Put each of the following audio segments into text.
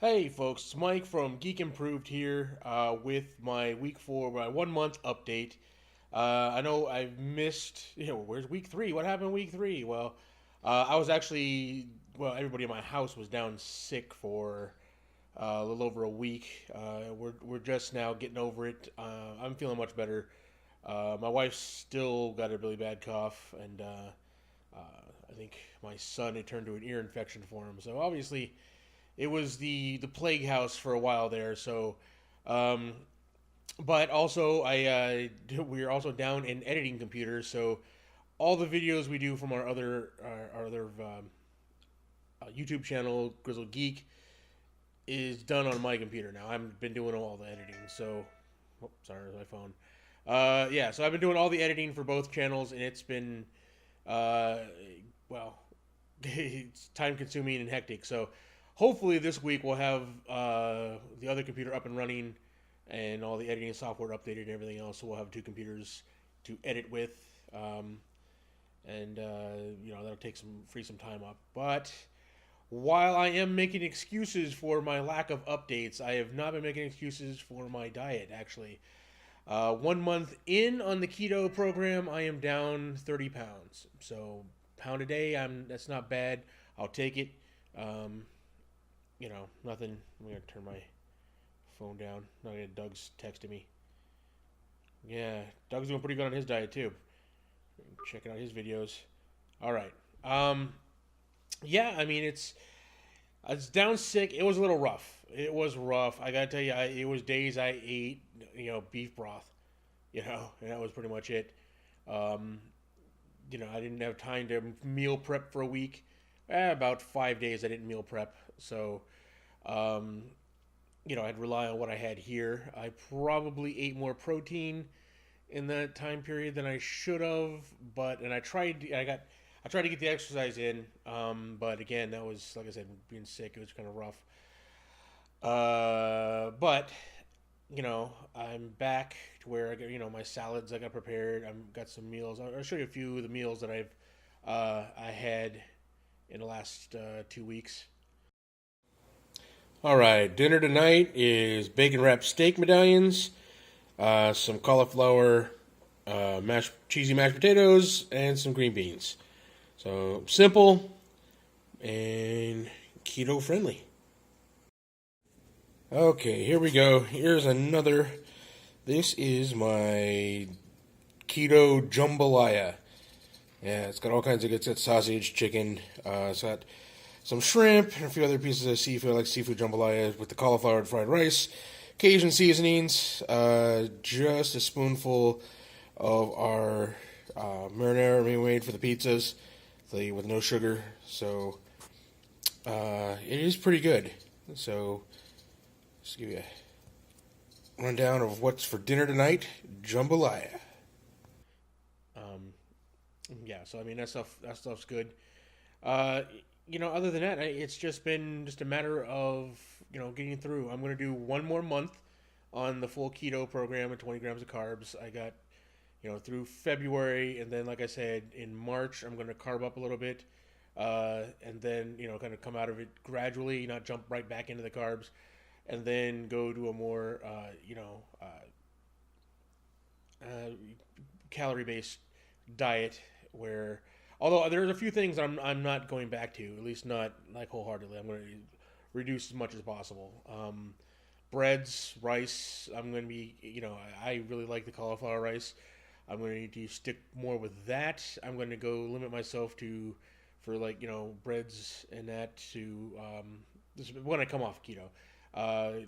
Hey folks, it's Mike from Geek Improved here with my my 1 month update. I know I've missed, where's week three? What happened week three? Well, I was actually, everybody in my house was down sick for a little over a week. We're just now getting over it. I'm feeling much better. My wife's still got a really bad cough, and I think my son, it turned to an ear infection for him. So obviously it was the plague house for a while there. So, um, but also we are also down in editing computers. So all the videos we do from our other YouTube channel, Grizzle Geek, is done on my computer now. I've been doing all the editing. So, oh, sorry, my phone. Yeah, so I've been doing all the editing for both channels, and it's been uh, well, it's time consuming and hectic. So hopefully this week we'll have the other computer up and running and all the editing software updated and everything else. So we'll have two computers to edit with, um, and that'll take some time up. But while I am making excuses for my lack of updates, I have not been making excuses for my diet. Actually, 1 month in on the keto program, I am down 30 pounds. So pound a day, that's not bad. I'll take it. Um, Nothing. I'm gonna turn my phone down. Not gonna. Doug's texting me. Yeah, Doug's doing pretty good on his diet too. Checking out his videos. All right. Yeah, I mean it's down sick. It was a little rough. It was rough. I gotta tell you, it was days I ate beef broth. And that was pretty much it. Um, I didn't have time to meal prep for a week. About 5 days I didn't meal prep. So um, I'd rely on what I had here. I probably ate more protein in that time period than I should have, but and I tried. I tried to get the exercise in, but again, that was like I said, being sick. It was kind of rough. But I'm back to where I got my salads. I got prepared. I've got some meals. I'll show you a few of the meals that I had in the last 2 weeks. All right, dinner tonight is bacon wrapped steak medallions, some cauliflower, cheesy mashed potatoes, and some green beans. So simple and keto friendly. Okay, here we go. Here's another. This is my keto jambalaya. Yeah, it's got all kinds of good. It's got sausage, chicken. It's got some shrimp and a few other pieces of seafood, like seafood jambalaya with the cauliflower and fried rice, Cajun seasonings, just a spoonful of our marinara we made for the pizzas, with no sugar. So it is pretty good. So just give you a rundown of what's for dinner tonight: jambalaya. Um, yeah, so I mean that stuff's good. Uh, Other than that, it's just been just a matter of getting through. I'm going to do one more month on the full keto program at 20 grams of carbs. I got through February, and then like I said, in March I'm going to carb up a little bit, and then kind of come out of it gradually, not jump right back into the carbs, and then go to a more uh, calorie based diet where although there's a few things I'm not going back to, at least not like wholeheartedly. I'm going to reduce as much as possible. Breads, rice. I'm going to be, I really like the cauliflower rice. I'm going to need to stick more with that. I'm going to go limit myself to, for like breads and that to this is when I come off keto.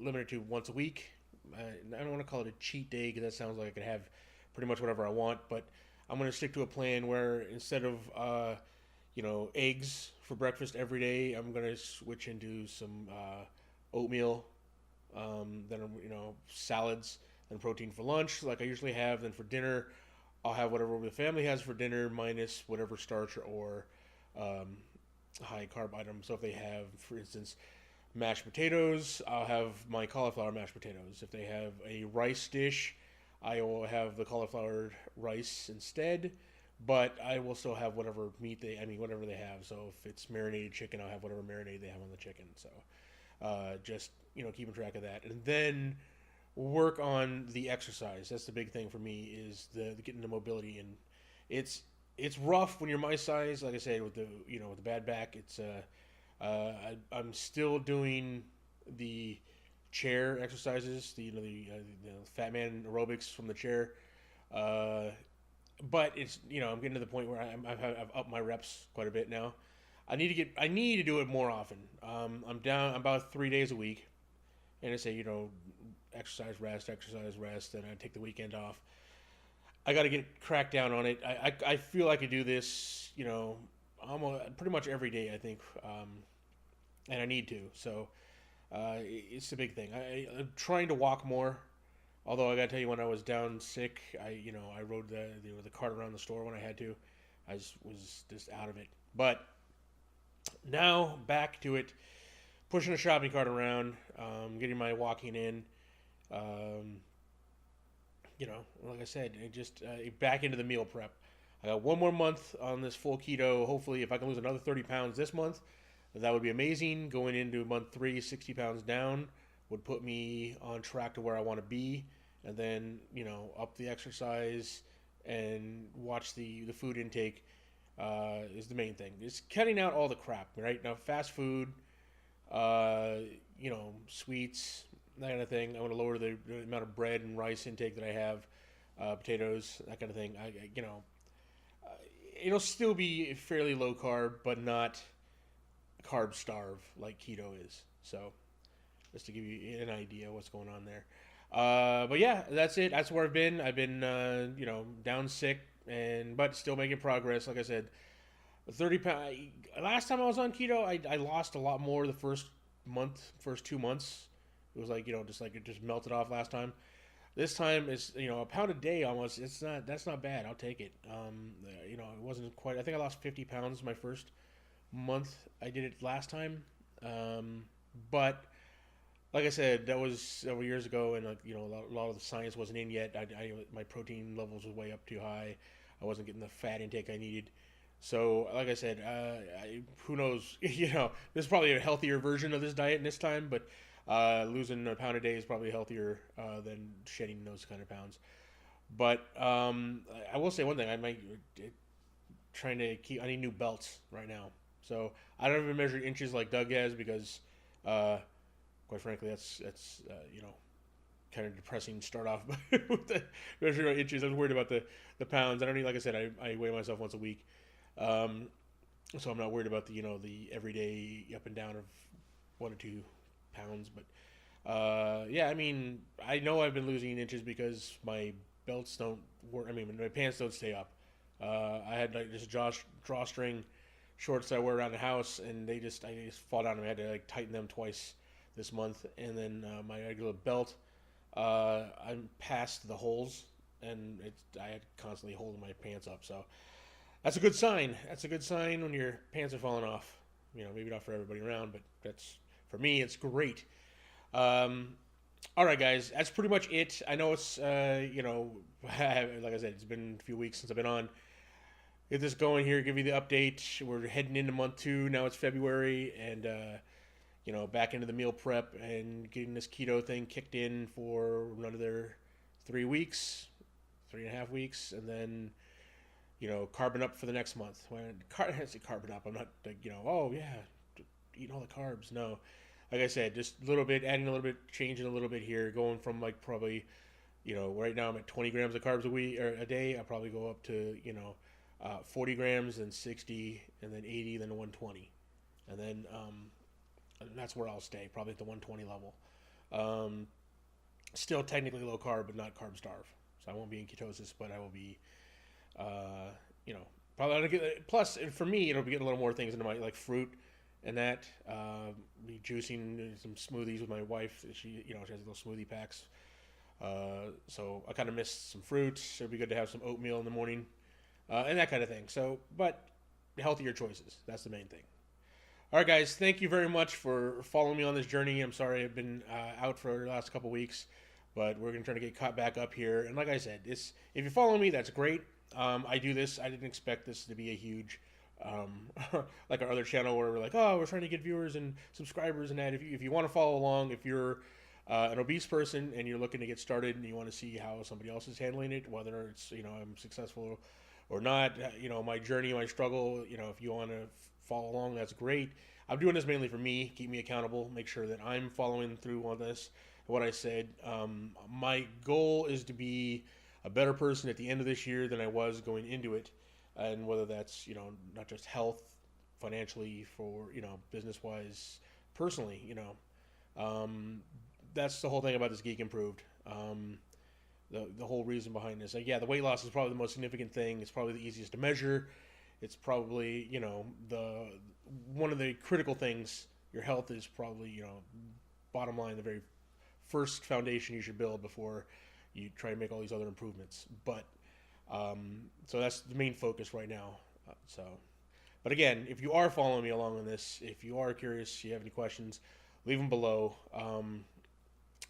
Limit it to once a week. I don't want to call it a cheat day because that sounds like I could have pretty much whatever I want, but I'm going to stick to a plan where instead of eggs for breakfast every day, I'm going to switch into some oatmeal, then salads, and protein for lunch like I usually have. Then for dinner, I'll have whatever the family has for dinner minus whatever starch or um, high carb items. So if they have, for instance, mashed potatoes, I'll have my cauliflower mashed potatoes. If they have a rice dish, I will have the cauliflower rice instead, but I will still have whatever whatever they have. So if it's marinated chicken, I'll have whatever marinade they have on the chicken. So Just keeping track of that, and then work on the exercise. That's the big thing for me is the getting the mobility, and it's it's rough when you're my size. Like I said, with the with the bad back, it's I'm still doing the chair exercises, the fat man aerobics from the chair. Uh, but it's I'm getting to the point where I've upped my reps quite a bit now. I need to do it more often. I'm down about 3 days a week, and I say exercise rest, and I take the weekend off. I got to get cracked down on it. I feel I could do this, almost pretty much every day. I think, and I need to. So it's a big thing. I'm trying to walk more. Although I gotta tell you, when I was down sick, I rode the cart around the store when I had to. I was just out of it. But now back to it, pushing a shopping cart around, getting my walking in. Um, like I said, just back into the meal prep. I got one more month on this full keto. Hopefully, if I can lose another 30 pounds this month, that would be amazing. Going into month 3, 60 pounds down would put me on track to where I want to be. And then, up the exercise and watch the food intake is the main thing. It's cutting out all the crap, right? Now, fast food, uh, sweets, that kind of thing. I want to lower the amount of bread and rice intake that I have, potatoes, that kind of thing. It'll still be fairly low carb, but not carb starve like keto is. So, just to give you an idea what's going on there. But yeah, that's it. That's where I've been. I've been, down sick, but still making progress. Like I said, 30 pounds. Last time I was on keto, I lost a lot more the first 2 months. It was like just like it just melted off last time. This time it's a pound a day almost. That's not bad. I'll take it. It wasn't quite. I think I lost 50 pounds my first month. I did it last time, but like I said, that was several years ago, and a lot of the science wasn't in yet. My protein levels was way up too high. I wasn't getting the fat intake I needed. So, like I said, who knows? There's probably a healthier version of this diet this time, but losing a pound a day is probably healthier than shedding those kind of pounds. But I will say one thing: I might trying to keep. I need new belts right now, so I don't even measure inches like Doug has because. Quite frankly, that's kind of depressing to start off with the measuring inches. I was worried about the pounds. I don't need, like I said, I weigh myself once a week, so I'm not worried about the everyday up and down of 1 or 2 pounds. But yeah, I mean, I know I've been losing inches because my belts don't work. I mean, my pants don't stay up. I had like just drawstring shorts that I wear around the house, and I just fall down. I had to like tighten them twice this month, and then my regular belt, I'm past the holes, and I had constantly holding my pants up. So that's a good sign. That's a good sign when your pants are falling off. Maybe not for everybody around, but that's for me. It's great. All right, guys, that's pretty much it. I know it's like I said, it's been a few weeks since I've been on. Get this going here. Give you the update. We're heading into month 2 now. It's February, and back into the meal prep and getting this keto thing kicked in for another 3 weeks, 3.5 weeks, and then, carbon up for the next month. I say carbon up, I'm not like, oh yeah, eating all the carbs. No, like I said, just a little bit, adding a little bit, changing a little bit here, going from like probably, right now I'm at 20 grams of carbs a day. I'll probably go up to, 40 grams, then 60, and then 80, then 120. And then, and that's where I'll stay, probably at the 120 level. Still technically low carb, but not carb starve. So I won't be in ketosis, but I will be, probably gonna get. Plus, for me, it'll be getting a little more things into my like fruit and that. Be juicing some smoothies with my wife. She has little smoothie packs. So I kind of missed some fruit. So it'd be good to have some oatmeal in the morning, and that kind of thing. So, but healthier choices. That's the main thing. All right, guys, thank you very much for following me on this journey. I'm sorry I've been out for the last couple weeks, but we're going to try to get caught back up here. And like I said, if you follow me, that's great. I do this. I didn't expect this to be a huge like our other channel where we're like, oh, we're trying to get viewers and subscribers and that. If you want to follow along, if you're an obese person and you're looking to get started and you want to see how somebody else is handling it, whether it's, I'm successful or not, my journey, my struggle, if you want to follow along, that's great. I'm doing this mainly for me, keep me accountable, make sure that I'm following through on this, what I said. My goal is to be a better person at the end of this year than I was going into it, and whether that's not just health, financially, for business wise, personally, that's the whole thing about this Geek Improved. The whole reason behind this, yeah, the weight loss is probably the most significant thing. It's probably the easiest to measure. It's probably the one of the critical things. Your health is probably bottom line, the very first foundation you should build before you try to make all these other improvements. But so that's the main focus right now. But again, if you are following me along on this, if you are curious, you have any questions, leave them below.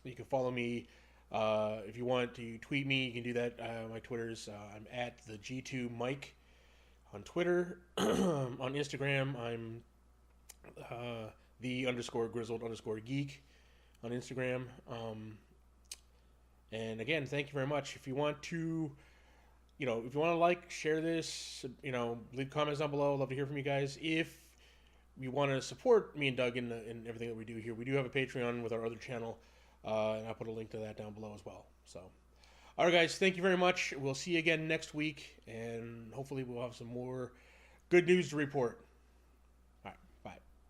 You can follow me. If you want to tweet me, you can do that. My Twitter's, I'm at the G2 Mike on Twitter. On Instagram, I'm the _grizzled_geek on Instagram. And again, thank you very much. If you want to, like, share this, leave comments down below. I'd love to hear from you guys. If you want to support me and Doug in everything that we do here, we do have a Patreon with our other channel. And I'll put a link to that down below as well. So, all right, guys, thank you very much. We'll see you again next week, and hopefully we'll have some more good news to report.